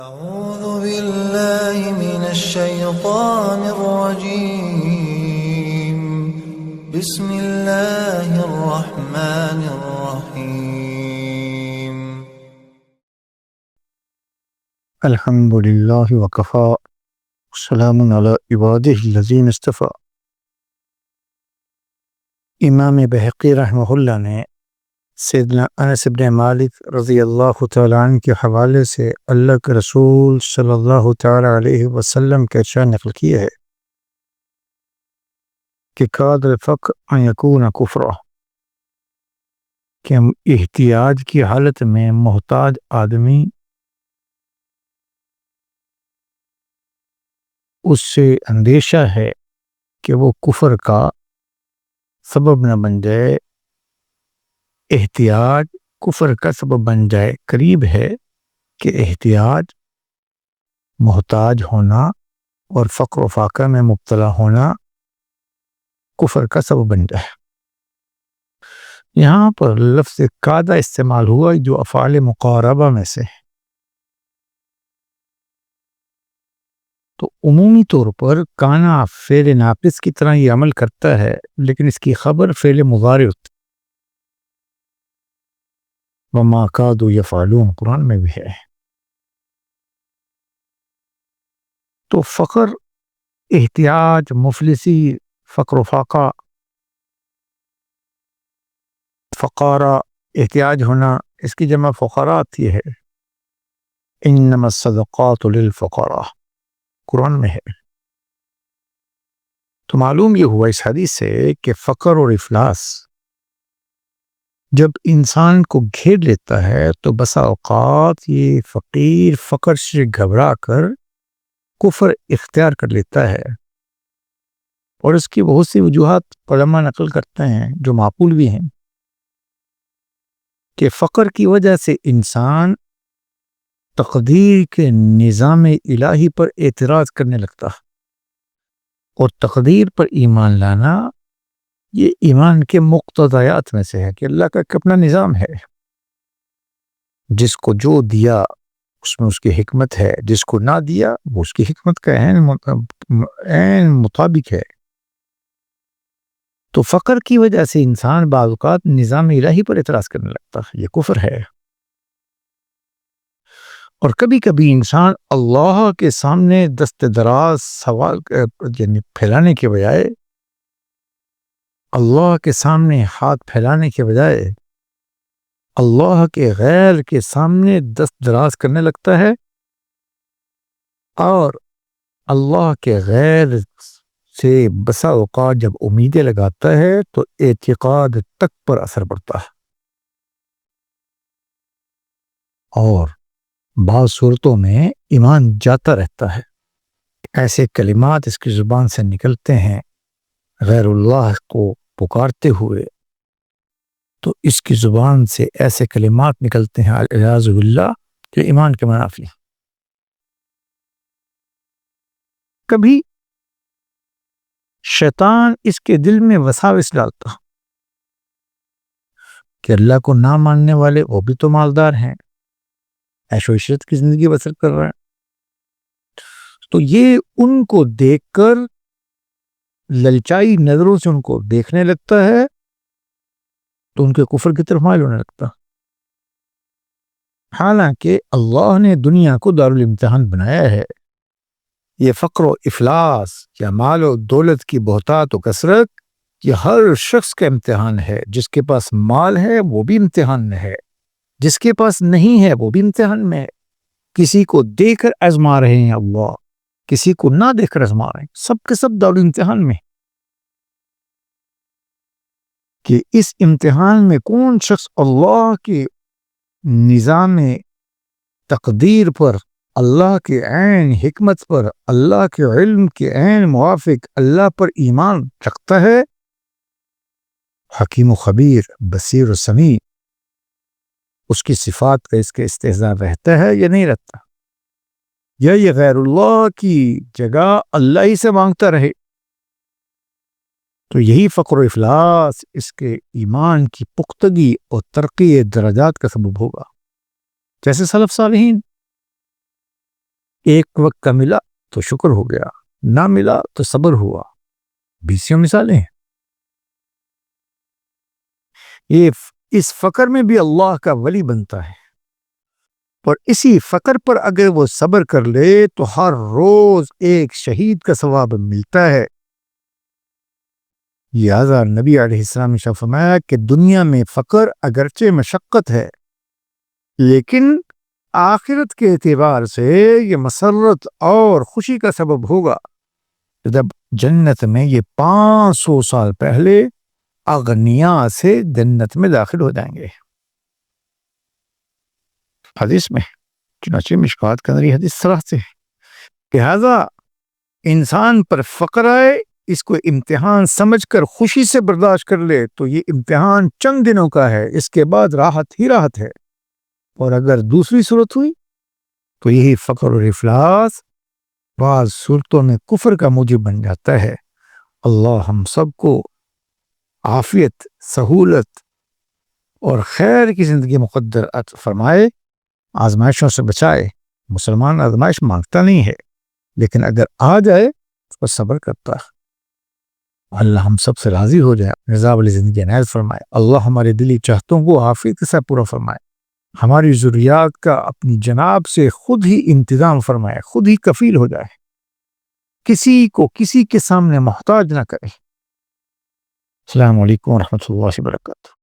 أعوذ بالله من الشيطان الرجيم. بسم الله الرحمن الرحيم. الحمد للہ وکفا السلام علی عبادہ الذین اصطفیٰ۔ امام بہقی رحمہ اللہ نے سیدنا انس بن مالک رضی اللہ تعالیٰ عنہ کے حوالے سے اللہ کے رسول صلی اللہ تعالیٰ علیہ وسلم کا ارشاد نقل کیا ہے کہ کاد الفقر ان یکون کفرا، کہ احتیاج کی حالت میں محتاج آدمی اس سے اندیشہ ہے کہ وہ کفر کا سبب نہ بن جائے، احتیاج کفر کا سبب بن جائے۔ قریب ہے کہ احتیاج، محتاج ہونا اور فقر و فاقہ میں مبتلا ہونا کفر کا سبب بن جائے۔ یہاں پر لفظ کادہ استعمال ہوا جو افعال مقاربہ میں سے ہے، تو عمومی طور پر کانا فعل ناقص کی طرح یہ عمل کرتا ہے، لیکن اس کی خبر فعل مضارع ہوتی ہے۔ وما کادوا یفعلون قرآن میں بھی ہے۔ تو فقر، احتیاج، مفلسی، فقر و فاقہ، فقارہ، احتیاج ہونا، اس کی جمع فقراء آتی ہے۔ انما الصدقات للفقراء قرآن میں ہے۔ تو معلوم یہ ہوا اس حدیث سے کہ فقر اور افلاس جب انسان کو گھیر لیتا ہے تو بسا اوقات یہ فقیر فقر سے گھبرا کر کفر اختیار کر لیتا ہے، اور اس کی بہت سی وجوہات علماء نقل کرتے ہیں جو معقول بھی ہیں، کہ فقر کی وجہ سے انسان تقدیر کے نظام الہی پر اعتراض کرنے لگتا ہے، اور تقدیر پر ایمان لانا یہ ایمان کے مقتضیات میں سے ہے کہ اللہ کا ایک اپنا نظام ہے، جس کو جو دیا اس میں اس کی حکمت ہے، جس کو نہ دیا وہ اس کی حکمت کا عین مطابق ہے۔ تو فقر کی وجہ سے انسان بعض اوقات نظام الہی پر اعتراض کرنے لگتا ہے، یہ کفر ہے۔ اور کبھی کبھی انسان اللہ کے سامنے دست دراز سوال یعنی پھیلانے کے بجائے، اللہ کے سامنے ہاتھ پھیلانے کے بجائے اللہ کے غیر کے سامنے دست دراز کرنے لگتا ہے، اور اللہ کے غیر سے بسا اوقات جب امیدیں لگاتا ہے تو اعتقاد تک پر اثر پڑتا ہے، اور بعض صورتوں میں ایمان جاتا رہتا ہے۔ ایسے کلمات اس کی زبان سے نکلتے ہیں غیر اللہ کو پکارتے ہوئے، تو اس کی زبان سے ایسے کلمات نکلتے ہیں اعوذ باللہ جو ایمان کے منافی ہیں۔ کبھی شیطان اس کے دل میں وساوس ڈالتا کہ اللہ کو نہ ماننے والے وہ بھی تو مالدار ہیں، عیش و عشرت کی زندگی بسر کر رہے ہیں، تو یہ ان کو دیکھ کر للچائی نظروں سے ان کو دیکھنے لگتا ہے، تو ان کے کفر کی طرف مائل ہونے لگتا۔ حالانکہ اللہ نے دنیا کو دارالامتحان بنایا ہے۔ یہ فقر و افلاس یا مال و دولت کی بہتات و کثرت یہ ہر شخص کا امتحان ہے۔ جس کے پاس مال ہے وہ بھی امتحان میں ہے، جس کے پاس نہیں ہے وہ بھی امتحان میں ہے۔ کسی کو دے کر آزما رہے ہیں اللہ، کسی کو نہ دے کر آزما رہے ہیں، سب کے سب دارالامتحان میں۔ کہ اس امتحان میں کون شخص اللہ کے نظام تقدیر پر، اللہ کے عین حکمت پر، اللہ کے علم کے عین موافق اللہ پر ایمان رکھتا ہے، حکیم و خبیر، بصیر و سمیع، اس کی صفات کا اس کے استحضار رہتا ہے یا نہیں رہتا، یا یہ غیر اللہ کی جگہ اللہ ہی سے مانگتا رہے، تو یہی فقر و افلاس اس کے ایمان کی پختگی اور ترقی درجات کا سبب ہوگا۔ جیسے سلف صالحین ایک وقت کا ملا تو شکر ہو گیا، نہ ملا تو صبر ہوا۔ 20 مثالیں ہیں۔ اس فقر میں بھی اللہ کا ولی بنتا ہے، اور اسی فقر پر اگر وہ صبر کر لے تو ہر روز ایک شہید کا ثواب ملتا ہے۔ لہذا نبی علیہ السلام نے فرمایا کہ دنیا میں فقر اگرچہ مشقت ہے، لیکن آخرت کے اعتبار سے یہ مسرت اور خوشی کا سبب ہوگا۔ جب جنت میں یہ 500 سال پہلے اغنیا سے جنت میں داخل ہو جائیں گے۔ حدیث میں چنانچہ مشکوٰۃ کے اندر یہ حدیث صراحت سے ہے۔ لہذا انسان پر فقر آئے، اس کو امتحان سمجھ کر خوشی سے برداشت کر لے تو یہ امتحان چند دنوں کا ہے، اس کے بعد راحت ہی راحت ہے۔ اور اگر دوسری صورت ہوئی تو یہی فقر اور افلاس بعض صورتوں میں کفر کا موجب بن جاتا ہے۔ اللہ ہم سب کو عافیت، سہولت اور خیر کی زندگی مقدر عطا فرمائے، آزمائشوں سے بچائے۔ مسلمان آزمائش مانگتا نہیں ہے، لیکن اگر آ جائے تو صبر کرتا ہے۔ اللہ ہم سب سے راضی ہو جائے، رضا والی زندگی عنایت فرمائے۔ اللہ ہمارے دلی چاہتوں کو عافیت کے ساتھ پورا فرمائے، ہماری ضروریات کا اپنی جناب سے خود ہی انتظام فرمائے، خود ہی کفیل ہو جائے، کسی کو کسی کے سامنے محتاج نہ کرے۔ السلام علیکم ورحمۃ اللہ وبرکاتہ۔